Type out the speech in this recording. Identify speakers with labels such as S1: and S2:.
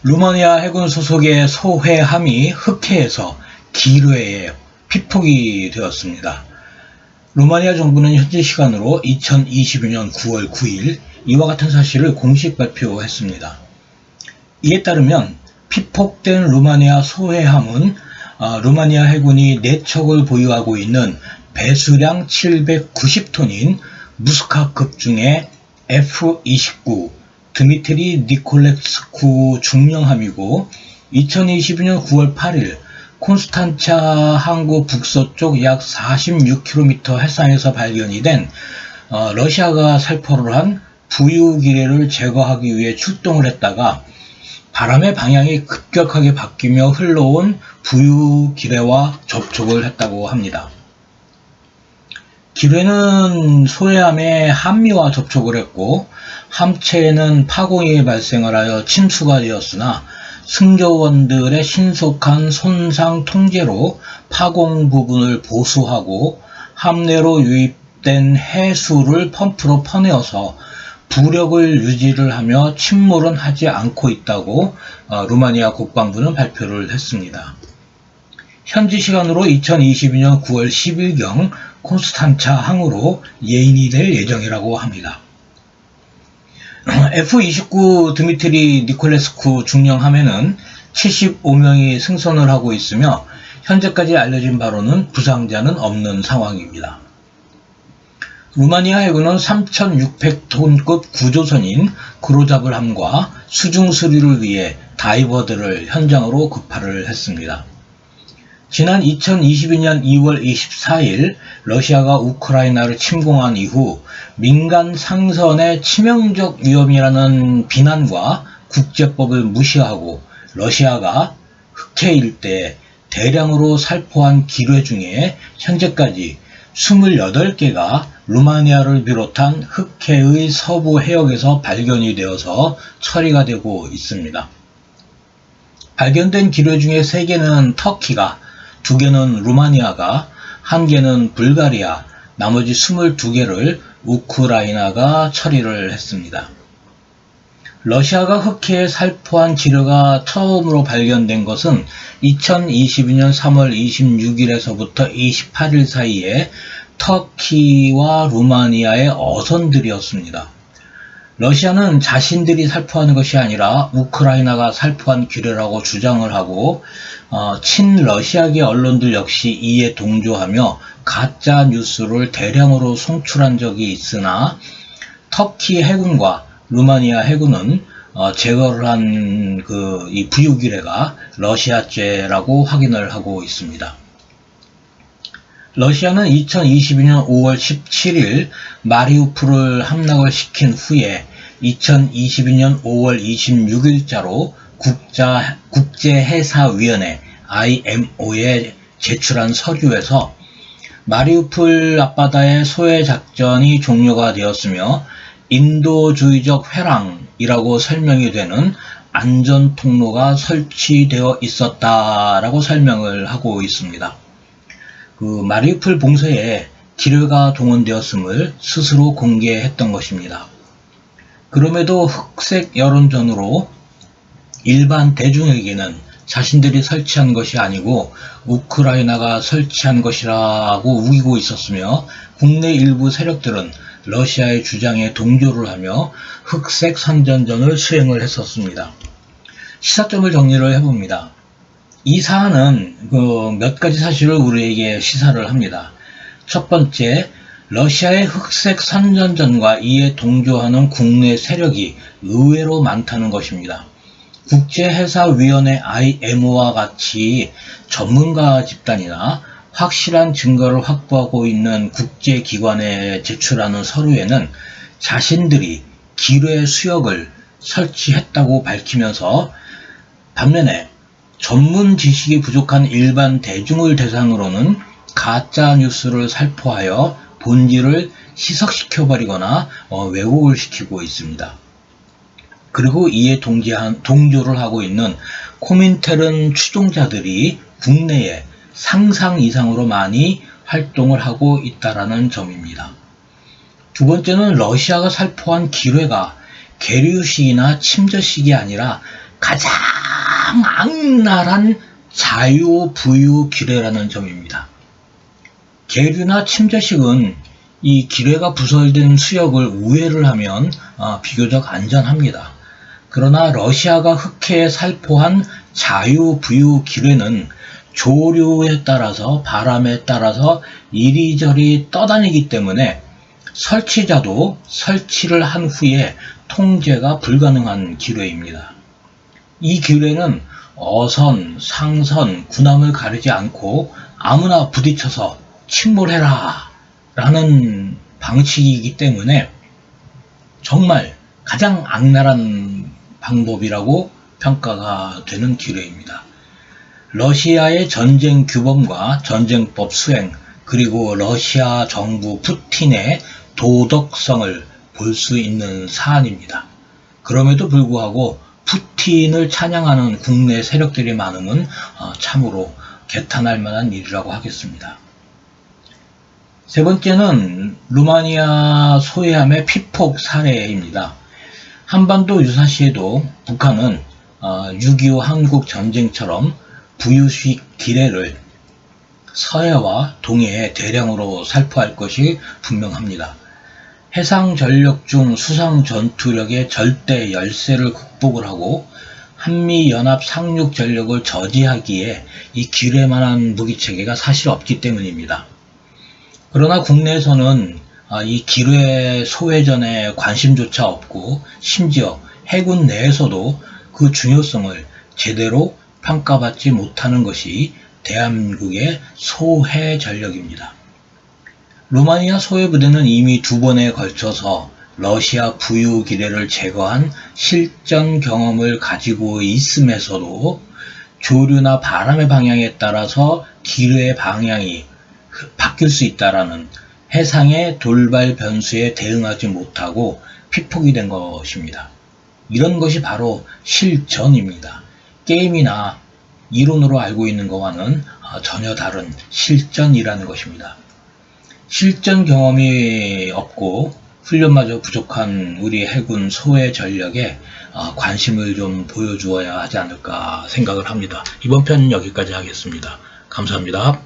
S1: 루마니아 해군 소속의 소회함이 흑해에서 기뢰에 피폭이 되었습니다. 루마니아 정부는 현지 시간으로 2022년 9월 9일 이와 같은 사실을 공식 발표했습니다. 이에 따르면 피폭된 루마니아 소회함은 루마니아 해군이 4척을 보유하고 있는 배수량 790톤인 무스카급 중에 F-29 드미트리 니콜레스쿠 중령함이고 2022년 9월 8일 콘스탄차 항구 북서쪽 약 46km 해상에서 발견이 된 러시아가 살포를 한 부유기뢰를 제거하기 위해 출동을 했다가 바람의 방향이 급격하게 바뀌며 흘러온 부유기뢰와 접촉을 했다고 합니다. 기뢰는 소회함의 함미와 접촉을 했고 함체에는 파공이 발생을 하여 침수가 되었으나 승조원들의 신속한 손상 통제로 파공 부분을 보수하고 함내로 유입된 해수를 펌프로 퍼내어서 부력을 유지를 하며 침몰은 하지 않고 있다고 루마니아 국방부는 발표를 했습니다. 현지 시간으로 2022년 9월 10일경 콘스탄차 항으로 예인이 될 예정이라고 합니다. F-29 드미트리 니콜레스쿠 중령함에는 75명이 승선을 하고 있으며 현재까지 알려진 바로는 부상자는 없는 상황입니다. 루마니아 해군은 3,600톤급 구조선인 그로자블함과 수중 수리를 위해 다이버들을 현장으로 급파를 했습니다. 지난 2022년 2월 24일 러시아가 우크라이나를 침공한 이후 민간 상선의 치명적 위험이라는 비난과 국제법을 무시하고 러시아가 흑해 일대에 대량으로 살포한 기뢰 중에 현재까지 28개가 루마니아를 비롯한 흑해의 서부 해역에서 발견이 되어서 처리가 되고 있습니다. 발견된 기뢰 중에 3개는 터키가, 2개는 루마니아가, 1개는 불가리아, 나머지 22개를 우크라이나가 처리를 했습니다. 러시아가 흑해에 살포한 기뢰가 처음으로 발견된 것은 2022년 3월 26일에서부터 28일 사이에 터키와 루마니아의 어선들이었습니다. 러시아는 자신들이 살포하는 것이 아니라 우크라이나가 살포한 기뢰라고 주장을 하고 친러시아계 언론들 역시 이에 동조하며 가짜 뉴스를 대량으로 송출한 적이 있으나 터키 해군과 루마니아 해군은 제거를 한 이 부유기뢰가 러시아제라고 확인을 하고 있습니다. 러시아는 2022년 5월 17일 마리우폴을 함락을 시킨 후에 2022년 5월 26일자로 국제해사위원회 IMO에 제출한 서류에서 마리우폴 앞바다의 소해 작전이 종료가 되었으며 인도주의적 회랑이라고 설명이 되는 안전 통로가 설치되어 있었다라고 설명을 하고 있습니다. 마리우폴 봉쇄에 기뢰가 동원되었음을 스스로 공개했던 것입니다. 그럼에도 흑색 여론전으로 일반 대중에게는 자신들이 설치한 것이 아니고 우크라이나가 설치한 것이라고 우기고 있었으며 국내 일부 세력들은 러시아의 주장에 동조를 하며 흑색 선전전을 수행을 했었습니다. 시사점을 정리를 해봅니다. 이 사안은 몇 가지 사실을 우리에게 시사를 합니다. 첫 번째, 러시아의 흑색 선전전과 이에 동조하는 국내 세력이 의외로 많다는 것입니다. 국제해사위원회 IMO와 같이 전문가 집단이나 확실한 증거를 확보하고 있는 국제기관에 제출하는 서류에는 자신들이 기뢰 수역을 설치했다고 밝히면서 반면에 전문 지식이 부족한 일반 대중을 대상으로는 가짜 뉴스를 살포하여 본질을 희석시켜버리거나 왜곡을 시키고 있습니다. 그리고 이에 동조를 하고 있는 코민테른 추종자들이 국내에 상상 이상으로 많이 활동을 하고 있다는 점입니다. 두 번째는 러시아가 살포한 기뢰가 계류식이나 침저식이 아니라 가장 악랄한 자유부유 기뢰라는 점입니다. 계류나 침저식은 이 기뢰가 부설된 수역을 우회를 하면 비교적 안전합니다. 그러나 러시아가 흑해에 살포한 자유부유 기뢰는 조류에 따라서 바람에 따라서 이리저리 떠다니기 때문에 설치자도 설치를 한 후에 통제가 불가능한 기뢰입니다. 이 기뢰는 어선, 상선, 군함을 가리지 않고 아무나 부딪혀서 침몰해라 라는 방식이기 때문에 정말 가장 악랄한 방법이라고 평가가 되는 기뢰입니다. 러시아의 전쟁 규범과 전쟁법 수행, 그리고 러시아 정부 푸틴의 도덕성을 볼 수 있는 사안입니다. 그럼에도 불구하고 푸틴을 찬양하는 국내 세력들이 많음은 참으로 개탄할 만한 일이라고 하겠습니다. 세 번째는 루마니아 소해함의 피폭 사례입니다. 한반도 유사시에도 북한은 6.25 한국 전쟁처럼 부유식 기뢰를 서해와 동해에 대량으로 살포할 것이 분명합니다. 해상 전력 중 수상 전투력의 절대 열세를 극복을 하고 한미연합 상륙 전력을 저지하기에 이 기뢰만한 무기체계가 사실 없기 때문입니다. 그러나 국내에서는 이 기뢰 소회전에 관심조차 없고 심지어 해군 내에서도 그 중요성을 제대로 평가받지 못하는 것이 대한민국의 소해 전력입니다. 루마니아 소해부대는 이미 2번에 걸쳐서 러시아 부유 기뢰를 제거한 실전 경험을 가지고 있음에서도 조류나 바람의 방향에 따라서 기뢰의 방향이 바뀔 수 있다라는 해상의 돌발 변수에 대응하지 못하고 피폭이 된 것입니다. 이런 것이 바로 실전입니다. 게임이나 이론으로 알고 있는 것과는 전혀 다른 실전이라는 것입니다. 실전 경험이 없고 훈련마저 부족한 우리 해군 소해 전력에 관심을 좀 보여주어야 하지 않을까 생각을 합니다. 이번 편은 여기까지 하겠습니다. 감사합니다.